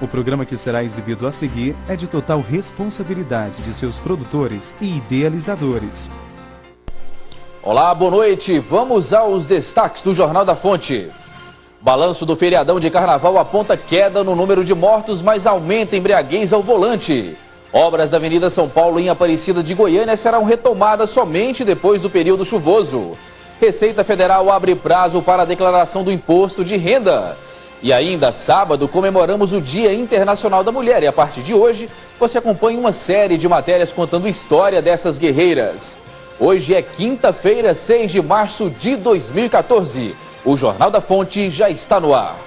O programa que será exibido a seguir é de total responsabilidade de seus produtores e idealizadores. Olá, boa noite. Vamos aos destaques do Jornal da Fonte. Balanço do feriadão de carnaval aponta queda no número de mortos, mas aumenta a embriaguez ao volante. Obras da Avenida São Paulo em Aparecida de Goiânia serão retomadas somente depois do período chuvoso. Receita Federal abre prazo para a declaração do imposto de renda. E ainda, sábado, comemoramos o Dia Internacional da Mulher. E a partir de hoje, você acompanha uma série de matérias contando a história dessas guerreiras. Hoje é quinta-feira, 6 de março de 2014. O Jornal da Fonte já está no ar.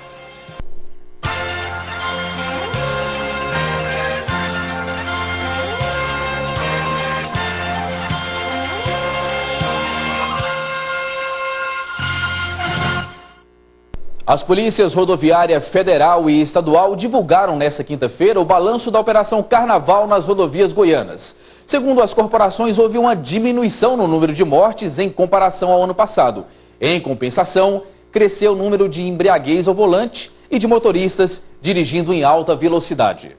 As polícias rodoviária federal e estadual divulgaram nesta quinta-feira o balanço da Operação Carnaval nas rodovias goianas. Segundo as corporações, houve uma diminuição no número de mortes em comparação ao ano passado. Em compensação, cresceu o número de embriaguez ao volante e de motoristas dirigindo em alta velocidade.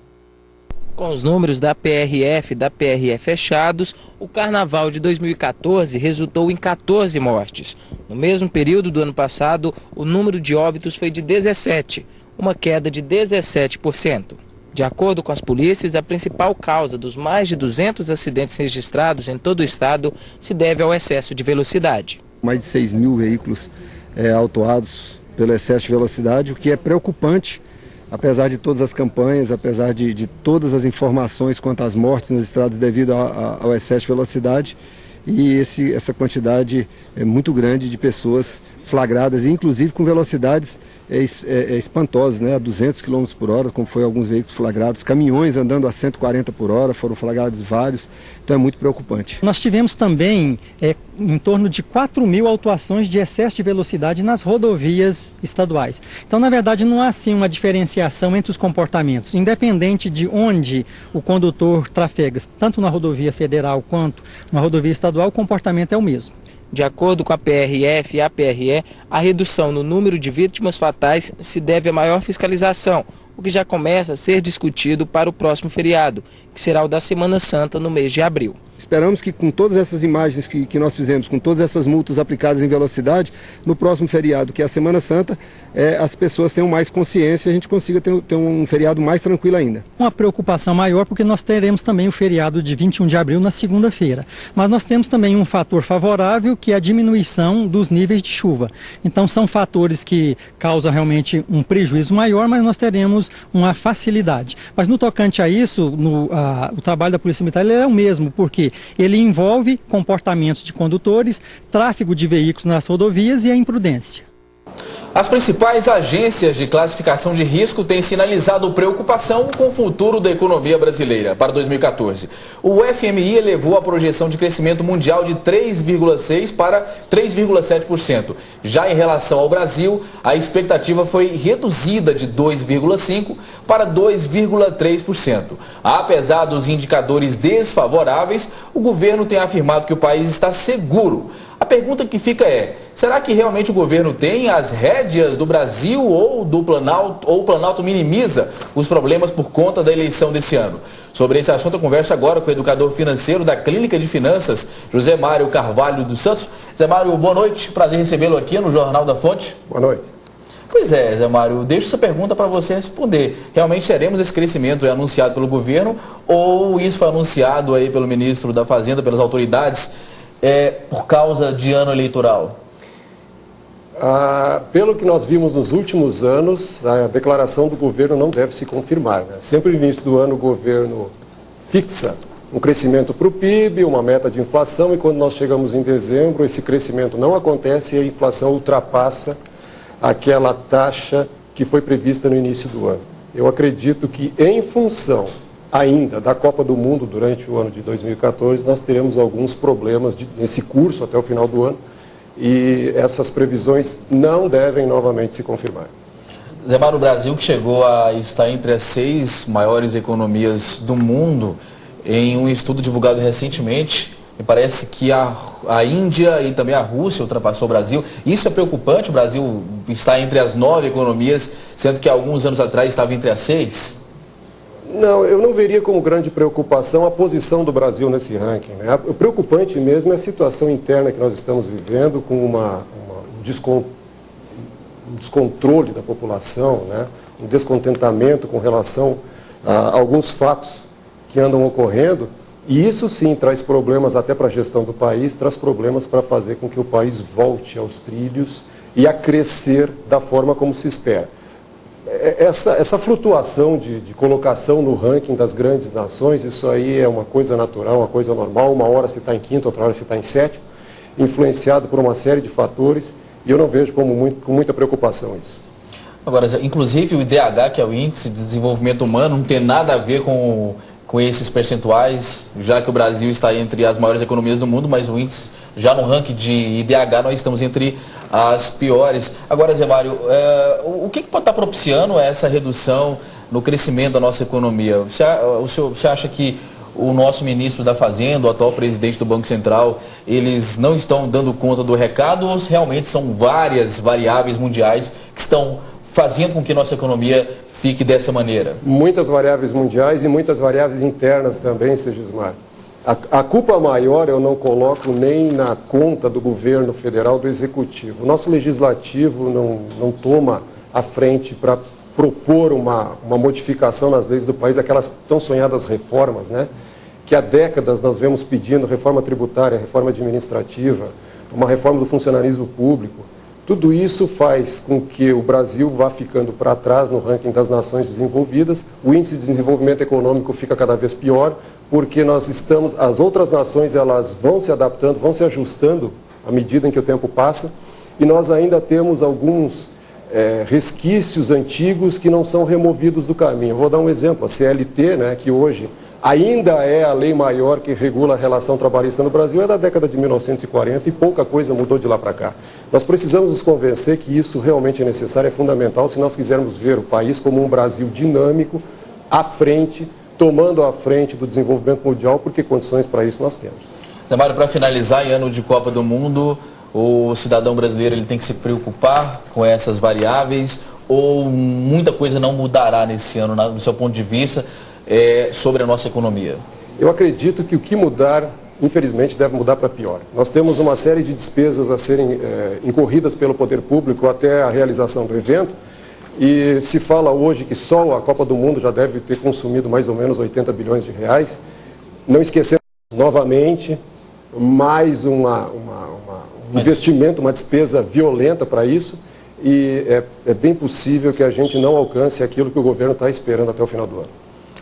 Com os números da PRF e da PRE fechados, o Carnaval de 2014 resultou em 14 mortes. No mesmo período do ano passado, o número de óbitos foi de 17, uma queda de 17%. De acordo com as polícias, a principal causa dos mais de 200 acidentes registrados em todo o estado se deve ao excesso de velocidade. Mais de 6 mil veículos autuados pelo excesso de velocidade, o que é preocupante. Apesar de todas as campanhas, apesar de todas as informações quanto às mortes nas estradas devido ao excesso de velocidade, e essa quantidade é muito grande de pessoas flagradas, inclusive com velocidades espantosas, né? A 200 km por hora, como foi alguns veículos flagrados, caminhões andando a 140 por hora, foram flagrados vários, então é muito preocupante. Nós tivemos também em torno de 4.000 autuações de excesso de velocidade nas rodovias estaduais. Então, na verdade, não há assim uma diferenciação entre os comportamentos, independente de onde o condutor trafega, tanto na rodovia federal quanto na rodovia estadual, o comportamento é o mesmo. De acordo com a PRF e a PRE, a redução no número de vítimas fatais se deve à maior fiscalização, o que já começa a ser discutido para o próximo feriado, que será o da Semana Santa no mês de abril. Esperamos que com todas essas imagens que nós fizemos, com todas essas multas aplicadas em velocidade, no próximo feriado, que é a Semana Santa, as pessoas tenham mais consciência e a gente consiga ter um feriado mais tranquilo ainda. Uma preocupação maior porque nós teremos também o feriado de 21 de abril na segunda-feira. Mas nós temos também um fator favorável, que é a diminuição dos níveis de chuva. Então são fatores que causam realmente um prejuízo maior, mas nós teremos uma facilidade. Mas no tocante a isso, o trabalho da Polícia Militar é o mesmo, porque ele envolve comportamentos de condutores, tráfego de veículos nas rodovias e a imprudência. As principais agências de classificação de risco têm sinalizado preocupação com o futuro da economia brasileira para 2014. O FMI elevou a projeção de crescimento mundial de 3,6% para 3,7%. Já em relação ao Brasil, a expectativa foi reduzida de 2,5% para 2,3%. Apesar dos indicadores desfavoráveis, o governo tem afirmado que o país está seguro. A pergunta que fica é, será que realmente o governo tem as rédeas do Brasil ou o Planalto minimiza os problemas por conta da eleição desse ano? Sobre esse assunto eu converso agora com o educador financeiro da Clínica de Finanças, José Mário Carvalho dos Santos. José Mário, boa noite, prazer recebê-lo aqui no Jornal da Fonte. Boa noite. Pois é, José Mário, deixo essa pergunta para você responder. Realmente teremos esse crescimento anunciado pelo governo ou isso foi anunciado aí pelo ministro da Fazenda, pelas autoridades, por causa de ano eleitoral? Pelo que nós vimos nos últimos anos, a declaração do governo não deve se confirmar, né? Sempre no início do ano o governo fixa um crescimento para o PIB, uma meta de inflação, e quando nós chegamos em dezembro, esse crescimento não acontece e a inflação ultrapassa aquela taxa que foi prevista no início do ano. Eu acredito que em função ainda da Copa do Mundo durante o ano de 2014, nós teremos alguns problemas nesse curso até o final do ano e essas previsões não devem novamente se confirmar. Zé Mário, o Brasil que chegou a estar entre as 6 maiores economias do mundo, em um estudo divulgado recentemente, me parece que a Índia e também a Rússia ultrapassou o Brasil. Isso é preocupante, o Brasil está entre as 9 economias, sendo que há alguns anos atrás estava entre as 6? Não, eu não veria como grande preocupação a posição do Brasil nesse ranking, né? O preocupante mesmo é a situação interna que nós estamos vivendo, com um descontrole da população, né? Um descontentamento com relação a alguns fatos que andam ocorrendo, e isso sim traz problemas até para a gestão do país, traz problemas para fazer com que o país volte aos trilhos e a crescer da forma como se espera. Essa flutuação de colocação no ranking das grandes nações, isso aí é uma coisa natural, uma coisa normal. Uma hora você está em quinto, outra hora você está em sétimo, influenciado por uma série de fatores, e eu não vejo com muita preocupação isso. Agora, inclusive o IDH, que é o Índice de Desenvolvimento Humano, não tem nada a ver com esses percentuais, já que o Brasil está entre as maiores economias do mundo, mas o índice, já no ranking de IDH, nós estamos entre as piores. Agora, Zé Mário, o que pode estar propiciando essa redução no crescimento da nossa economia? Você acha que o nosso ministro da Fazenda, o atual presidente do Banco Central, eles não estão dando conta do recado, ou realmente são várias variáveis mundiais que estão fazendo com que nossa economia fique dessa maneira? Muitas variáveis mundiais e muitas variáveis internas também, Segismar. A culpa maior eu não coloco nem na conta do governo federal, do executivo. O nosso legislativo não toma a frente para propor uma modificação nas leis do país, aquelas tão sonhadas reformas, né? Que há décadas nós vemos pedindo: reforma tributária, reforma administrativa, uma reforma do funcionalismo público. Tudo isso faz com que o Brasil vá ficando para trás no ranking das nações desenvolvidas. O índice de desenvolvimento econômico fica cada vez pior, porque as outras nações, elas vão se adaptando, vão se ajustando à medida em que o tempo passa, e nós ainda temos alguns resquícios antigos que não são removidos do caminho. Eu vou dar um exemplo: a CLT, né, que hoje ainda é a lei maior que regula a relação trabalhista no Brasil, é da década de 1940 e pouca coisa mudou de lá para cá. Nós precisamos nos convencer que isso realmente é necessário, é fundamental, se nós quisermos ver o país como um Brasil dinâmico, à frente, tomando à frente do desenvolvimento mundial, porque condições para isso nós temos. Zé Mário, para finalizar, em ano de Copa do Mundo, o cidadão brasileiro ele tem que se preocupar com essas variáveis, ou muita coisa não mudará nesse ano, no seu ponto de vista, sobre a nossa economia? Eu acredito que o que mudar, infelizmente, deve mudar para pior. Nós temos uma série de despesas a serem incorridas pelo poder público até a realização do evento, e se fala hoje que só a Copa do Mundo já deve ter consumido mais ou menos 80 bilhões de reais. Não esquecendo, novamente, mais um investimento, uma despesa violenta para isso, e é bem possível que a gente não alcance aquilo que o governo está esperando até o final do ano.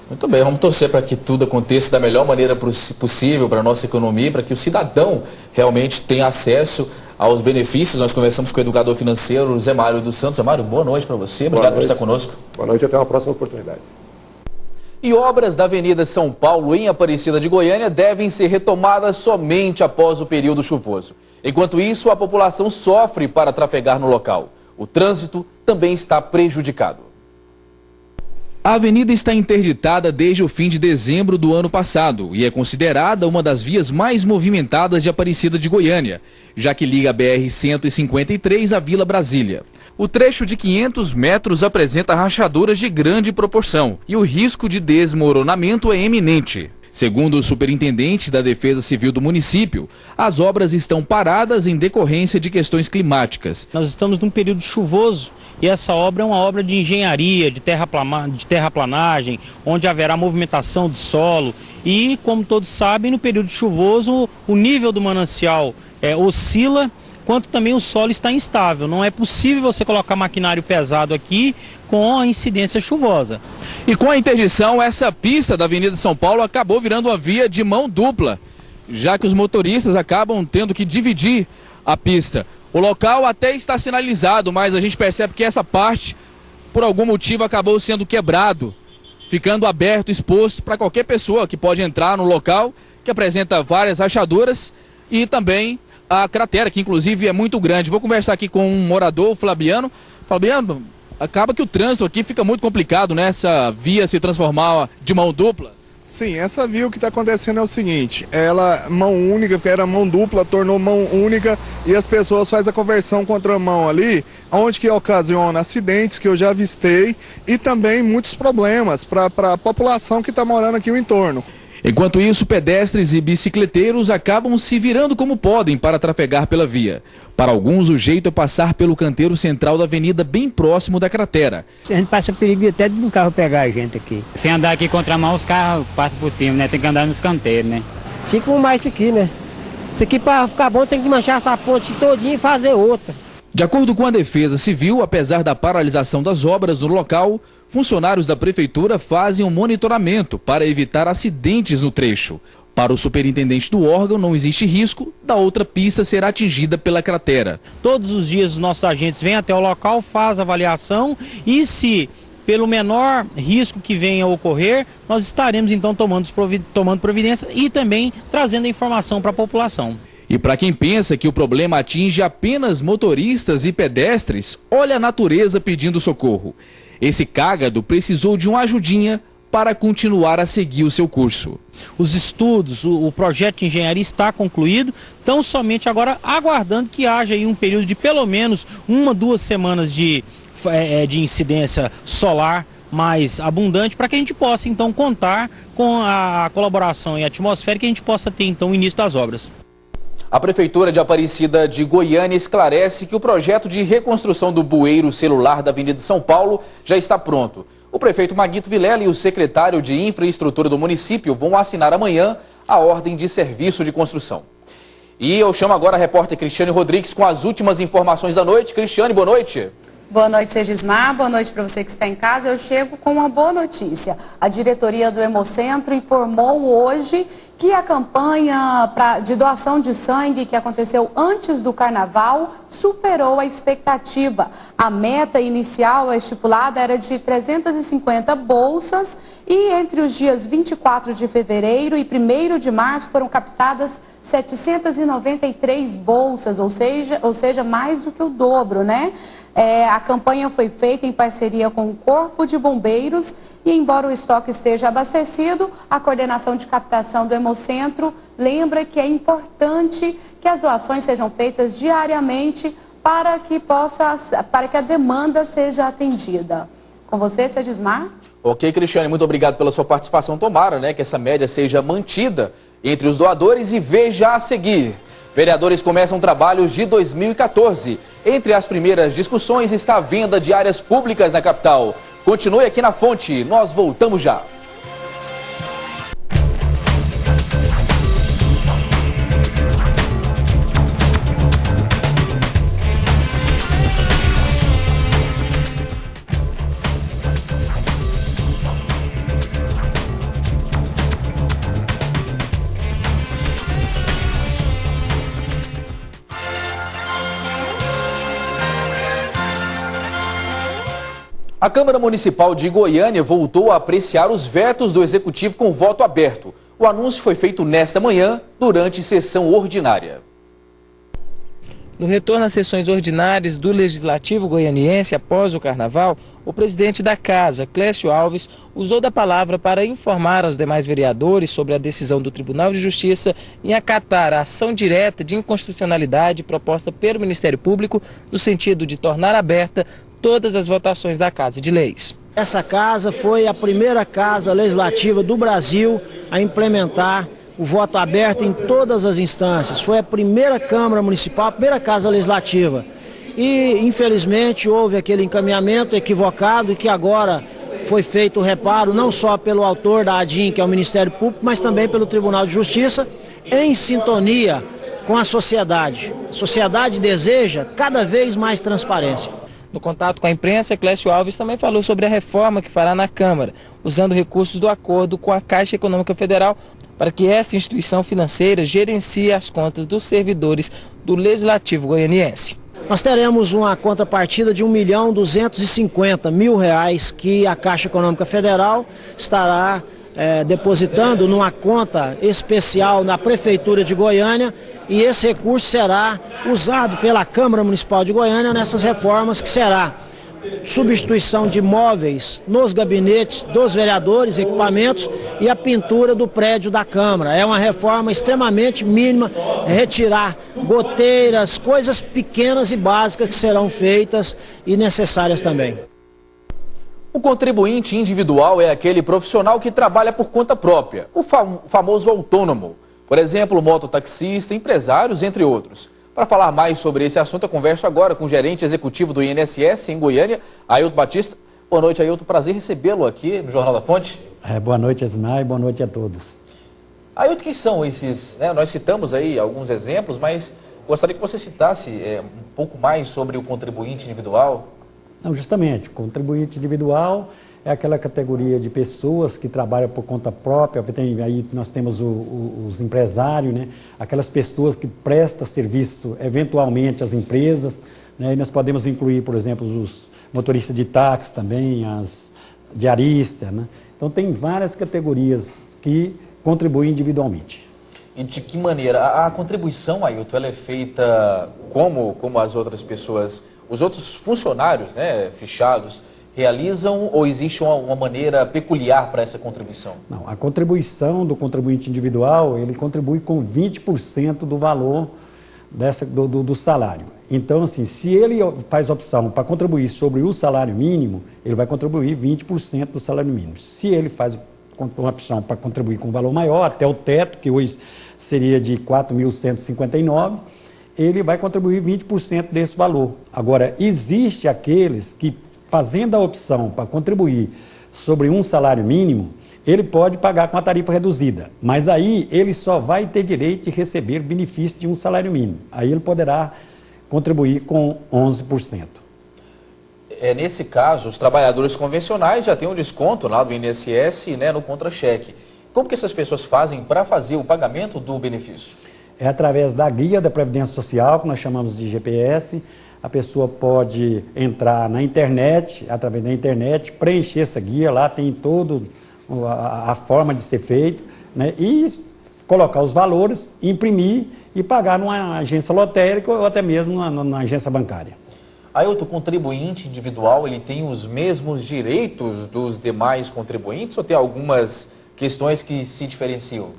Muito bem, vamos torcer para que tudo aconteça da melhor maneira possível para a nossa economia, para que o cidadão realmente tenha acesso aos benefícios. Nós conversamos com o educador financeiro Zé Mário dos Santos. Zé Mário, boa noite para você, obrigado por estar conosco. Boa noite, até uma próxima oportunidade. E obras da Avenida São Paulo em Aparecida de Goiânia devem ser retomadas somente após o período chuvoso. Enquanto isso, a população sofre para trafegar no local. O trânsito também está prejudicado. A avenida está interditada desde o fim de dezembro do ano passado e é considerada uma das vias mais movimentadas de Aparecida de Goiânia, já que liga a BR-153 à Vila Brasília. O trecho de 500 metros apresenta rachaduras de grande proporção e o risco de desmoronamento é eminente. Segundo o superintendente da Defesa Civil do município, as obras estão paradas em decorrência de questões climáticas. Nós estamos num período chuvoso e essa obra é uma obra de engenharia, de terraplanagem, onde haverá movimentação de solo. E, como todos sabem, no período chuvoso o nível do manancial oscila, quanto também o solo está instável. Não é possível você colocar maquinário pesado aqui com a incidência chuvosa. E com a interdição, essa pista da Avenida São Paulo acabou virando uma via de mão dupla, já que os motoristas acabam tendo que dividir a pista. O local até está sinalizado, mas a gente percebe que essa parte, por algum motivo, acabou sendo quebrado, ficando aberto, exposto para qualquer pessoa que pode entrar no local, que apresenta várias rachaduras e também a cratera, que inclusive é muito grande. Vou conversar aqui com um morador, o Fabiano. Fabiano, acaba que o trânsito aqui fica muito complicado, né? Essa via se transformar de mão dupla. Sim, essa via o que está acontecendo é o seguinte, ela, mão única, era mão dupla, tornou mão única e as pessoas fazem a conversão contra a mão ali, onde que ocasiona acidentes que eu já avistei e também muitos problemas para a população que está morando aqui no entorno. Enquanto isso, pedestres e bicicleteiros acabam se virando como podem para trafegar pela via. Para alguns, o jeito é passar pelo canteiro central da avenida, bem próximo da cratera. A gente passa perigo até de um carro pegar a gente aqui. Se andar aqui contramão, os carros passam por cima, né? Tem que andar nos canteiros, né? Fica mais isso aqui, né? Isso aqui para ficar bom tem que manchar essa ponte todinha e fazer outra. De acordo com a Defesa Civil, apesar da paralisação das obras no local, funcionários da prefeitura fazem um monitoramento para evitar acidentes no trecho. Para o superintendente do órgão, não existe risco da outra pista ser atingida pela cratera. Todos os dias os nossos agentes vêm até o local, fazem a avaliação e se pelo menor risco que venha a ocorrer, nós estaremos então tomando providências e também trazendo a informação para a população. E para quem pensa que o problema atinge apenas motoristas e pedestres, olha a natureza pedindo socorro. Esse cágado precisou de uma ajudinha para continuar a seguir o seu curso. Os estudos, o projeto de engenharia está concluído, então somente agora aguardando que haja aí um período de pelo menos 1-2 semanas de incidência solar mais abundante, para que a gente possa então contar com a colaboração atmosférica e a gente possa ter então o início das obras. A Prefeitura de Aparecida de Goiânia esclarece que o projeto de reconstrução do bueiro celular da Avenida São Paulo já está pronto. O prefeito Maguito Vilela e o secretário de Infraestrutura do município vão assinar amanhã a ordem de serviço de construção. E eu chamo agora a repórter Cristiane Rodrigues com as últimas informações da noite. Cristiane, boa noite. Boa noite, Segismar. Boa noite para você que está em casa. Eu chego com uma boa notícia. A diretoria do Hemocentro informou hoje que a campanha de doação de sangue que aconteceu antes do Carnaval superou a expectativa. A meta inicial estipulada era de 350 bolsas e entre os dias 24 de fevereiro e 1º de março foram captadas 793 bolsas, ou seja, mais do que o dobro, né? A campanha foi feita em parceria com o Corpo de Bombeiros e, embora o estoque esteja abastecido, a coordenação de captação do Hemocentro lembra que é importante que as doações sejam feitas diariamente para que a demanda seja atendida. Com você, Segismar. Ok, Cristiane, muito obrigado pela sua participação. Tomara, né, que essa média seja mantida entre os doadores e veja a seguir. Vereadores começam trabalhos de 2014. Entre as primeiras discussões está a venda de áreas públicas na capital. Continue aqui na Fonte, nós voltamos já. A Câmara Municipal de Goiânia voltou a apreciar os vetos do Executivo com voto aberto. O anúncio foi feito nesta manhã, durante sessão ordinária. No retorno às sessões ordinárias do Legislativo goianiense após o Carnaval, o presidente da Casa, Clécio Alves, usou da palavra para informar aos demais vereadores sobre a decisão do Tribunal de Justiça em acatar a ação direta de inconstitucionalidade proposta pelo Ministério Público no sentido de tornar aberta todas as votações da Casa de Leis. Essa casa foi a primeira casa legislativa do Brasil a implementar o voto aberto em todas as instâncias. Foi a primeira Câmara Municipal, a primeira casa legislativa. E, infelizmente, houve aquele encaminhamento equivocado e que agora foi feito o reparo não só pelo autor da ADIM, que é o Ministério Público, mas também pelo Tribunal de Justiça, em sintonia com a sociedade. A sociedade deseja cada vez mais transparência. No contato com a imprensa, Clécio Alves também falou sobre a reforma que fará na Câmara, usando recursos do acordo com a Caixa Econômica Federal para que essa instituição financeira gerencie as contas dos servidores do Legislativo goianiense. Nós teremos uma contrapartida de R$ 1.250.000 que a Caixa Econômica Federal estará depositando numa conta especial na Prefeitura de Goiânia, e esse recurso será usado pela Câmara Municipal de Goiânia nessas reformas, que será substituição de móveis nos gabinetes dos vereadores, equipamentos e a pintura do prédio da Câmara. É uma reforma extremamente mínima, retirar goteiras, coisas pequenas e básicas que serão feitas e necessárias também. O contribuinte individual é aquele profissional que trabalha por conta própria, o famoso autônomo. Por exemplo, mototaxista, empresários, entre outros. Para falar mais sobre esse assunto, eu converso agora com o gerente executivo do INSS em Goiânia, Ailton Batista. Boa noite, Ailton. Prazer recebê-lo aqui no Jornal da Fonte. Boa noite, Esmar, e boa noite a todos. Ailton, quem são esses? Nós citamos aí alguns exemplos, mas gostaria que você citasse um pouco mais sobre o contribuinte individual. Não, justamente, contribuinte individual é aquela categoria de pessoas que trabalham por conta própria. Aí nós temos os empresários, né? Aquelas pessoas que prestam serviço eventualmente às empresas, né? E nós podemos incluir, por exemplo, os motoristas de táxi também, as diaristas, né? Então tem várias categorias que contribuem individualmente. E de que maneira? A contribuição, Ailton, ela é feita como as outras pessoas, os outros funcionários, né, fichados, realizam, ou existe uma maneira peculiar para essa contribuição? Não, a contribuição do contribuinte individual, ele contribui com 20% do valor do salário. Então, assim, se ele faz opção para contribuir sobre o salário mínimo, ele vai contribuir 20% do salário mínimo. Se ele faz uma opção para contribuir com um valor maior, até o teto, que hoje seria de R$ 4.159, ele vai contribuir 20% desse valor. Agora, existe aqueles que, fazendo a opção para contribuir sobre um salário mínimo, ele pode pagar com a tarifa reduzida, mas aí ele só vai ter direito de receber benefício de um salário mínimo. Aí ele poderá contribuir com 11%. Nesse caso, os trabalhadores convencionais já têm um desconto lá do INSS, né, no contra-cheque. Como que essas pessoas fazem para fazer o pagamento do benefício? É através da guia da Previdência Social, que nós chamamos de GPS. A pessoa pode entrar na internet, através da internet, preencher essa guia, lá tem toda a forma de ser feito, né, e colocar os valores, imprimir e pagar numa agência lotérica ou até mesmo na agência bancária. Ailton, o contribuinte individual, ele tem os mesmos direitos dos demais contribuintes ou tem algumas questões que se diferenciam?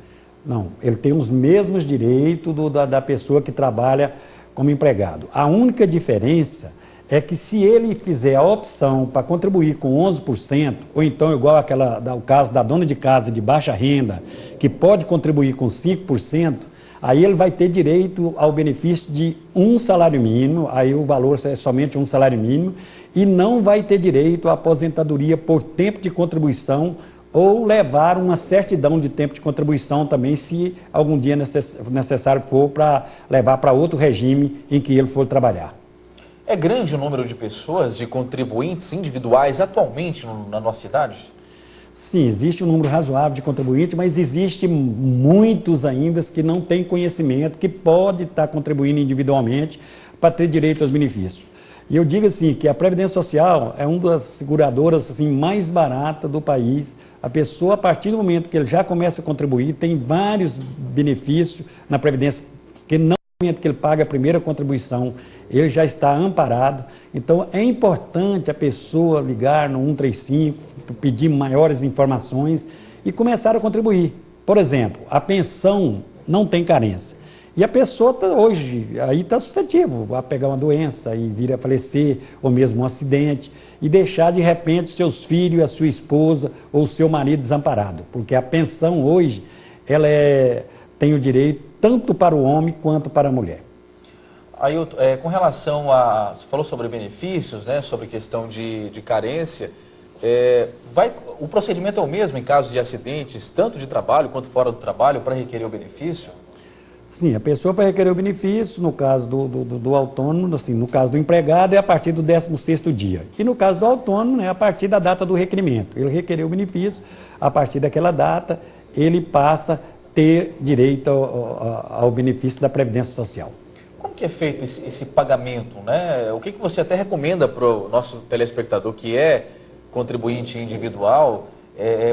Não, ele tem os mesmos direitos da pessoa que trabalha como empregado. A única diferença é que se ele fizer a opção para contribuir com 11%, ou então igual o caso da dona de casa de baixa renda, que pode contribuir com 5%, aí ele vai ter direito ao benefício de um salário mínimo, aí o valor é somente um salário mínimo, e não vai ter direito à aposentadoria por tempo de contribuição ou levar uma certidão de tempo de contribuição também, se algum dia necessário for para levar para outro regime em que ele for trabalhar. É grande o número de pessoas, de contribuintes individuais atualmente na nossa cidade? Sim, existe um número razoável de contribuintes, mas existe muitos ainda que não têm conhecimento, que pode estar contribuindo individualmente para ter direito aos benefícios. E eu digo assim, que a Previdência Social é uma das seguradoras assim, mais baratas do país. A pessoa, a partir do momento que ele já começa a contribuir, tem vários benefícios na Previdência, que não no momento que ele paga a primeira contribuição, ele já está amparado. Então, é importante a pessoa ligar no 135, pedir maiores informações e começar a contribuir. Por exemplo, a pensão não tem carência. E a pessoa hoje aí está suscetível a pegar uma doença e vir a falecer, ou mesmo um acidente, e deixar de repente seus filhos, a sua esposa ou seu marido desamparado. Porque a pensão hoje, ela tem o direito tanto para o homem quanto para a mulher. Ailton, com relação a... Você falou sobre benefícios, né, sobre questão de carência. O procedimento é o mesmo em casos de acidentes, tanto de trabalho quanto fora do trabalho, para requerer o benefício? Sim, a pessoa para requerer o benefício, no caso do autônomo, assim, no caso do empregado, é a partir do 16º dia. E no caso do autônomo, é a partir da data do requerimento. Ele requereu o benefício, a partir daquela data, ele passa a ter direito ao benefício da Previdência Social. Como que é feito esse pagamento, né? O que você até recomenda para o nosso telespectador que é contribuinte individual?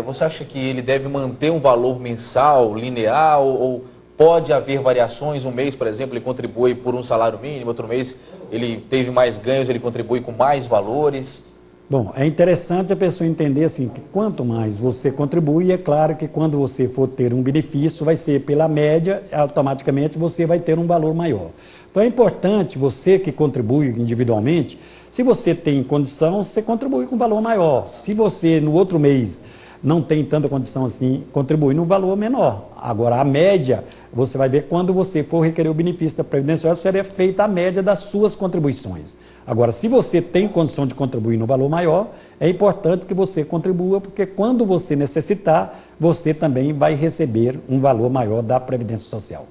Você acha que ele deve manter um valor mensal, linear, ou Pode haver variações, um mês, por exemplo, ele contribui por um salário mínimo, outro mês ele teve mais ganhos, ele contribui com mais valores. Bom, é interessante a pessoa entender assim, que quanto mais você contribui, é claro que quando você for ter um benefício, vai ser pela média, automaticamente você vai ter um valor maior. Então é importante você que contribui individualmente, se você tem condição, você contribui com um valor maior. Se você no outro mês não tem tanta condição assim, contribui no valor menor. Agora, a média, você vai ver quando você for requerer o benefício da Previdência Social, será feita a média das suas contribuições. Agora, se você tem condição de contribuir no valor maior, é importante que você contribua, porque quando você necessitar, você também vai receber um valor maior da Previdência Social.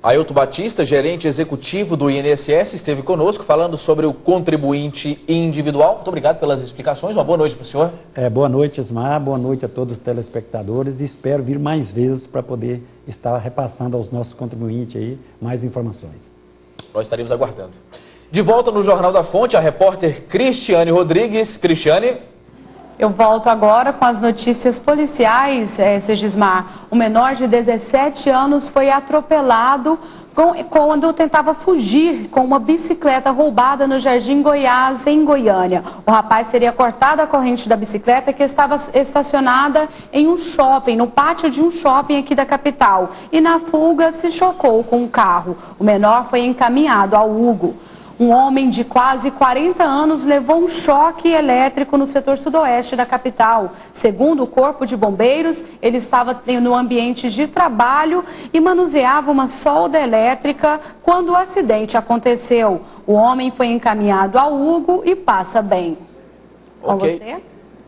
Ailton Batista, gerente executivo do INSS, esteve conosco falando sobre o contribuinte individual. Muito obrigado pelas explicações. Uma boa noite para o senhor. Boa noite, Ismar. Boa noite a todos os telespectadores e espero vir mais vezes para poder estar repassando aos nossos contribuintes aí mais informações. Nós estaremos aguardando. De volta no Jornal da Fonte, a repórter Cristiane Rodrigues. Cristiane. Eu volto agora com as notícias policiais, Segismar. Um menor de 17 anos foi atropelado quando tentava fugir com uma bicicleta roubada no Jardim Goiás, em Goiânia. O rapaz teria cortado a corrente da bicicleta que estava estacionada em um shopping, no pátio de um shopping aqui da capital. E na fuga se chocou com um carro. O menor foi encaminhado ao Hugo. Um homem de quase 40 anos levou um choque elétrico no setor sudoeste da capital. Segundo o Corpo de Bombeiros, ele estava no ambiente de trabalho e manuseava uma solda elétrica quando o acidente aconteceu. O homem foi encaminhado ao Hugo e passa bem. Com você? Muito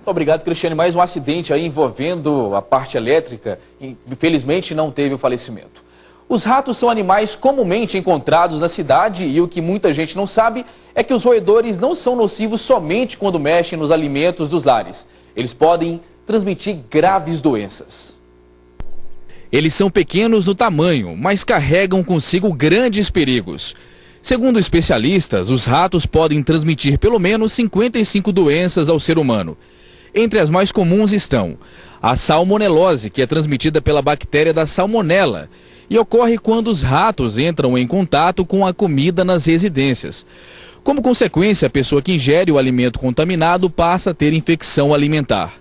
obrigado, Cristiane. Mais um acidente aí envolvendo a parte elétrica. Infelizmente não teve o falecimento. Os ratos são animais comumente encontrados na cidade e o que muita gente não sabe é que os roedores não são nocivos somente quando mexem nos alimentos dos lares. Eles podem transmitir graves doenças. Eles são pequenos no tamanho, mas carregam consigo grandes perigos. Segundo especialistas, os ratos podem transmitir pelo menos 55 doenças ao ser humano. Entre as mais comuns estão a salmonelose, que é transmitida pela bactéria da salmonela, e ocorre quando os ratos entram em contato com a comida nas residências. Como consequência, a pessoa que ingere o alimento contaminado passa a ter infecção alimentar.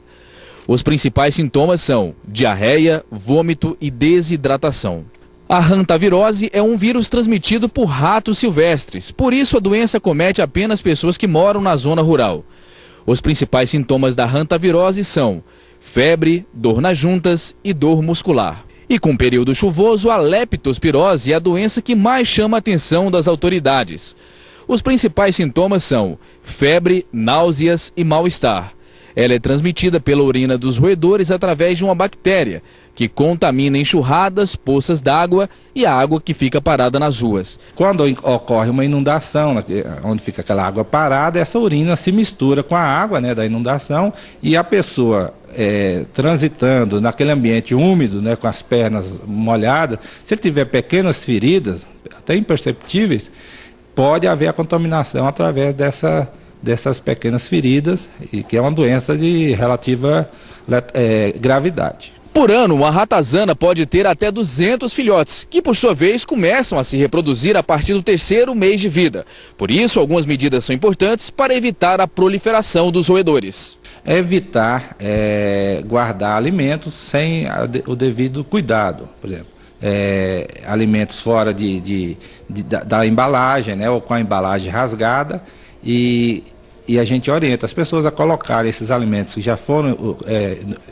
Os principais sintomas são diarreia, vômito e desidratação. A hantavirose é um vírus transmitido por ratos silvestres, por isso a doença comete apenas pessoas que moram na zona rural. Os principais sintomas da hantavirose são febre, dor nas juntas e dor muscular. E com o período chuvoso, a leptospirose é a doença que mais chama a atenção das autoridades. Os principais sintomas são febre, náuseas e mal-estar. Ela é transmitida pela urina dos roedores através de uma bactéria, que contamina enxurradas, poças d'água e a água que fica parada nas ruas. Quando ocorre uma inundação, onde fica aquela água parada, essa urina se mistura com a água, né, da inundação, e a pessoa transitando naquele ambiente úmido, né, com as pernas molhadas, se ele tiver pequenas feridas, até imperceptíveis, pode haver a contaminação através dessas pequenas feridas, e que é uma doença de relativa gravidade. Por ano, uma ratazana pode ter até 200 filhotes, que por sua vez começam a se reproduzir a partir do 3º mês de vida. Por isso, algumas medidas são importantes para evitar a proliferação dos roedores. Evitar guardar alimentos sem o devido cuidado, por exemplo. Alimentos fora da embalagem, né, ou com a embalagem rasgada, e a gente orienta as pessoas a colocar esses alimentos que já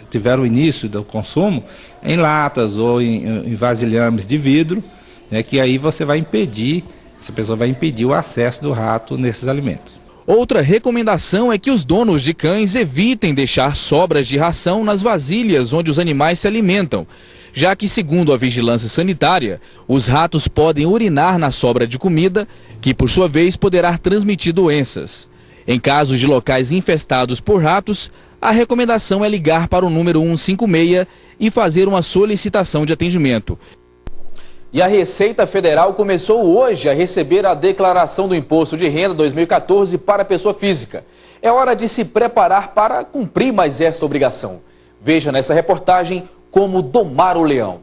tiveram o início do consumo em latas ou em vasilhames de vidro, né, que aí essa pessoa vai impedir o acesso do rato nesses alimentos. Outra recomendação é que os donos de cães evitem deixar sobras de ração nas vasilhas onde os animais se alimentam, já que, segundo a vigilância sanitária, os ratos podem urinar na sobra de comida, que por sua vez poderá transmitir doenças. Em casos de locais infestados por ratos, a recomendação é ligar para o número 156 e fazer uma solicitação de atendimento. E a Receita Federal começou hoje a receber a declaração do Imposto de Renda 2014 para a pessoa física. É hora de se preparar para cumprir mais esta obrigação. Veja nessa reportagem como domar o leão.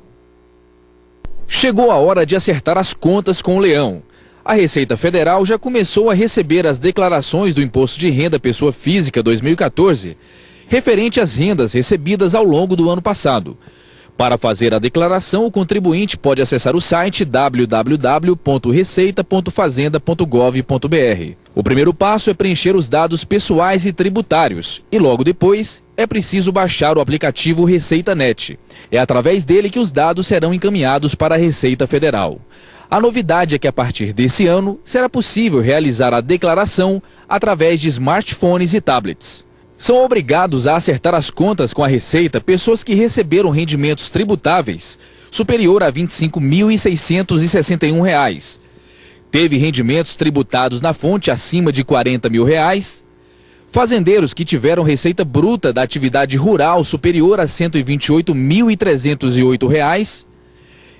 Chegou a hora de acertar as contas com o Leão. A Receita Federal já começou a receber as declarações do Imposto de Renda Pessoa Física 2014, referente às rendas recebidas ao longo do ano passado. Para fazer a declaração, o contribuinte pode acessar o site www.receita.fazenda.gov.br. O primeiro passo é preencher os dados pessoais e tributários e logo depois é preciso baixar o aplicativo ReceitaNet. É através dele que os dados serão encaminhados para a Receita Federal. A novidade é que a partir desse ano será possível realizar a declaração através de smartphones e tablets. São obrigados a acertar as contas com a Receita pessoas que receberam rendimentos tributáveis superior a R$ 25.661, teve rendimentos tributados na fonte acima de R$ 40 mil, fazendeiros que tiveram receita bruta da atividade rural superior a R$ 128.308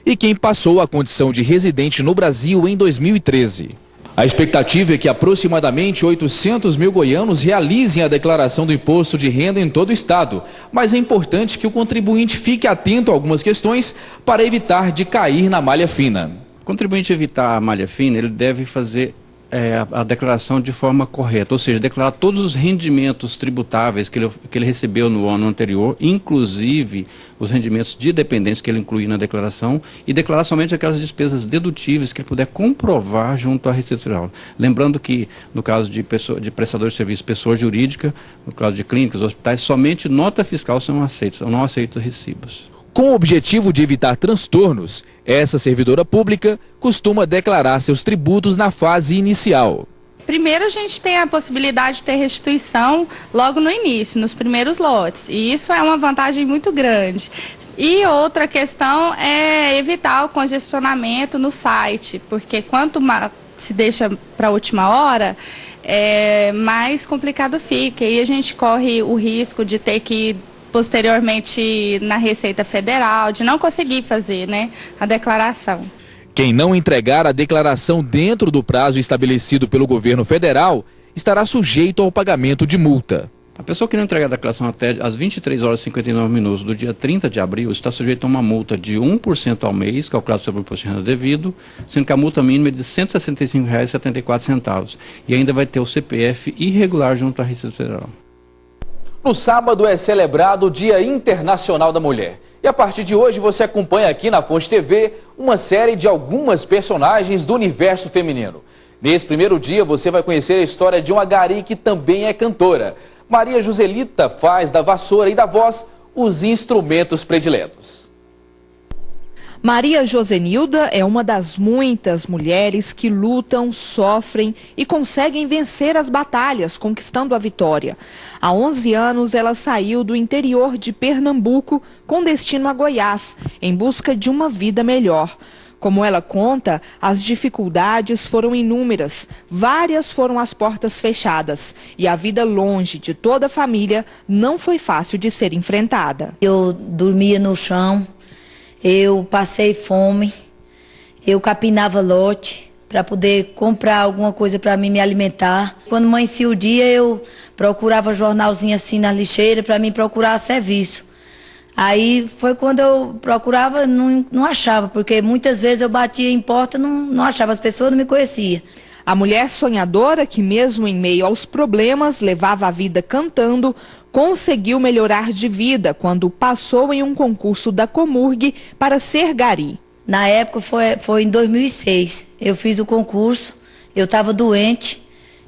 e quem passou a condição de residente no Brasil em 2013. A expectativa é que aproximadamente 800 mil goianos realizem a declaração do imposto de renda em todo o estado, mas é importante que o contribuinte fique atento a algumas questões para evitar de cair na malha fina. O contribuinte evitar a malha fina, ele deve fazer a declaração de forma correta, ou seja, declarar todos os rendimentos tributáveis que ele recebeu no ano anterior, inclusive os rendimentos de dependentes que ele incluir na declaração, e declarar somente aquelas despesas dedutíveis que ele puder comprovar junto à Receita Federal. Lembrando que, no caso de prestador de serviço, pessoa jurídica, no caso de clínicas, hospitais, somente nota fiscal são aceitas, não aceitam recibos. Com o objetivo de evitar transtornos, essa servidora pública costuma declarar seus tributos na fase inicial. Primeiro a gente tem a possibilidade de ter restituição logo no início, nos primeiros lotes, e isso é uma vantagem muito grande. E outra questão é evitar o congestionamento no site, porque quanto se deixa para a última hora, mais complicado fica, e a gente corre o risco de ter que posteriormente na Receita Federal, de não conseguir fazer, a declaração. Quem não entregar a declaração dentro do prazo estabelecido pelo governo federal estará sujeito ao pagamento de multa. A pessoa que não entregar a declaração até às 23 horas e 59 minutos do dia 30 de abril está sujeito a uma multa de 1% ao mês, calculado sobre o imposto de renda devido, sendo que a multa mínima é de R$ 165,74 e ainda vai ter o CPF irregular junto à Receita Federal. No sábado é celebrado o Dia Internacional da Mulher. E a partir de hoje você acompanha aqui na Fonte TV uma série de algumas personagens do universo feminino. Nesse primeiro dia você vai conhecer a história de uma gari que também é cantora. Maria Joselita faz da vassoura e da voz os instrumentos prediletos. Maria Josenilda é uma das muitas mulheres que lutam, sofrem e conseguem vencer as batalhas, conquistando a vitória. Há 11 anos, ela saiu do interior de Pernambuco com destino a Goiás, em busca de uma vida melhor. Como ela conta, as dificuldades foram inúmeras, várias foram as portas fechadas e a vida longe de toda a família não foi fácil de ser enfrentada. Eu dormia no chão. Eu passei fome, eu capinava lote para poder comprar alguma coisa para mim me alimentar. Quando amanhecia o dia, eu procurava jornalzinho assim na lixeira para mim procurar serviço. Aí foi quando eu procurava, não achava, porque muitas vezes eu batia em porta, não achava, as pessoas não me conheciam. A mulher sonhadora, que mesmo em meio aos problemas levava a vida cantando, conseguiu melhorar de vida quando passou em um concurso da Comurg para ser gari. Na época foi em 2006, eu fiz o concurso, eu estava doente,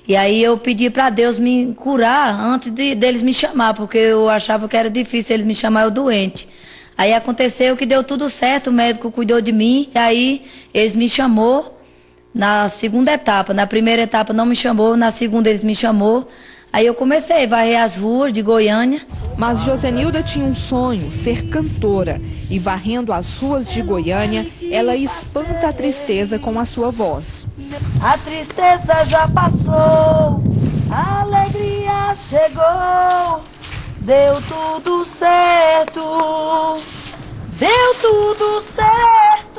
e aí eu pedi para Deus me curar antes deles me chamar, porque eu achava que era difícil eles me chamar eu doente. Aí aconteceu que deu tudo certo, o médico cuidou de mim, e aí eles me chamou na segunda etapa. Na primeira etapa não me chamou, na segunda eles me chamou. Aí eu comecei a varrer as ruas de Goiânia. Mas Josenilda tinha um sonho, ser cantora. E varrendo as ruas de Goiânia, ela espanta a tristeza com a sua voz. A tristeza já passou, a alegria chegou. Deu tudo certo, deu tudo certo.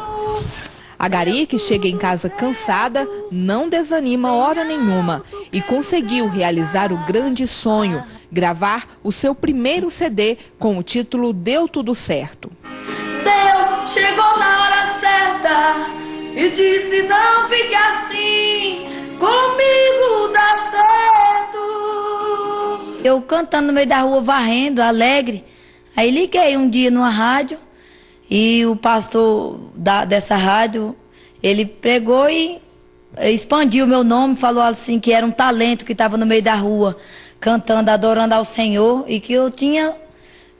A gari, que chega em casa cansada, não desanima hora nenhuma e conseguiu realizar o grande sonho, gravar o seu primeiro CD com o título Deu Tudo Certo. Deus chegou na hora certa e disse: não fique assim, comigo dá certo. Eu cantando no meio da rua, varrendo, alegre. Aí liguei um dia numa rádio e o pastor dessa rádio, ele pregou e expandiu o meu nome, falou assim que era um talento que estava no meio da rua, cantando, adorando ao Senhor, e que eu tinha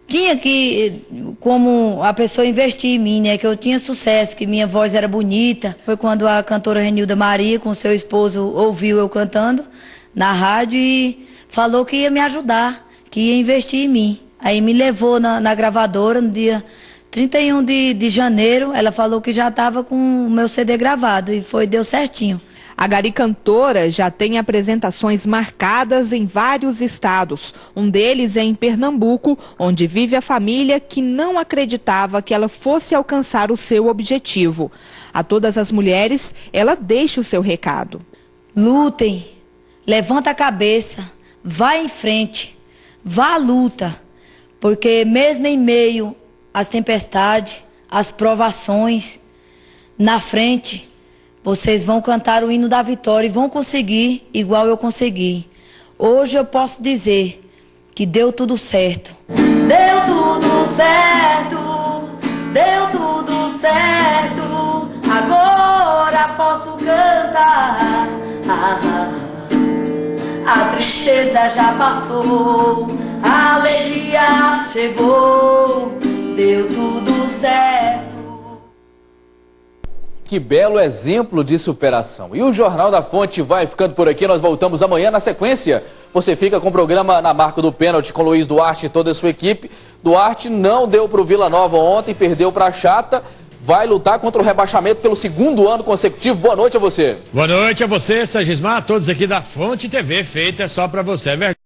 que, como a pessoa investir em mim, né, que eu tinha sucesso, que minha voz era bonita. Foi quando a cantora Renilda Maria, com seu esposo, ouviu eu cantando na rádio e falou que ia me ajudar, que ia investir em mim. Aí me levou na gravadora no dia 31 de janeiro, ela falou que já estava com o meu CD gravado e deu certinho. A Gari cantora já tem apresentações marcadas em vários estados. Um deles é em Pernambuco, onde vive a família que não acreditava que ela fosse alcançar o seu objetivo. A todas as mulheres, ela deixa o seu recado. Lutem, levanta a cabeça, vá em frente, vá à luta, porque mesmo em meio às tempestades, às provações, na frente, vocês vão cantar o hino da vitória e vão conseguir igual eu consegui. Hoje eu posso dizer que deu tudo certo. Deu tudo certo, deu tudo certo, agora posso cantar. A tristeza já passou, a alegria chegou, deu tudo certo. Que belo exemplo de superação. E o Jornal da Fonte vai ficando por aqui. Nós voltamos amanhã na sequência. Você fica com o programa Na Marca do Pênalti com Luiz Duarte e toda a sua equipe. Duarte não deu para o Vila Nova ontem, perdeu para a Chata. Vai lutar contra o rebaixamento pelo segundo ano consecutivo. Boa noite a você. Boa noite a você, Sagismar, a todos aqui da Fonte TV, feita só para você. É verdade.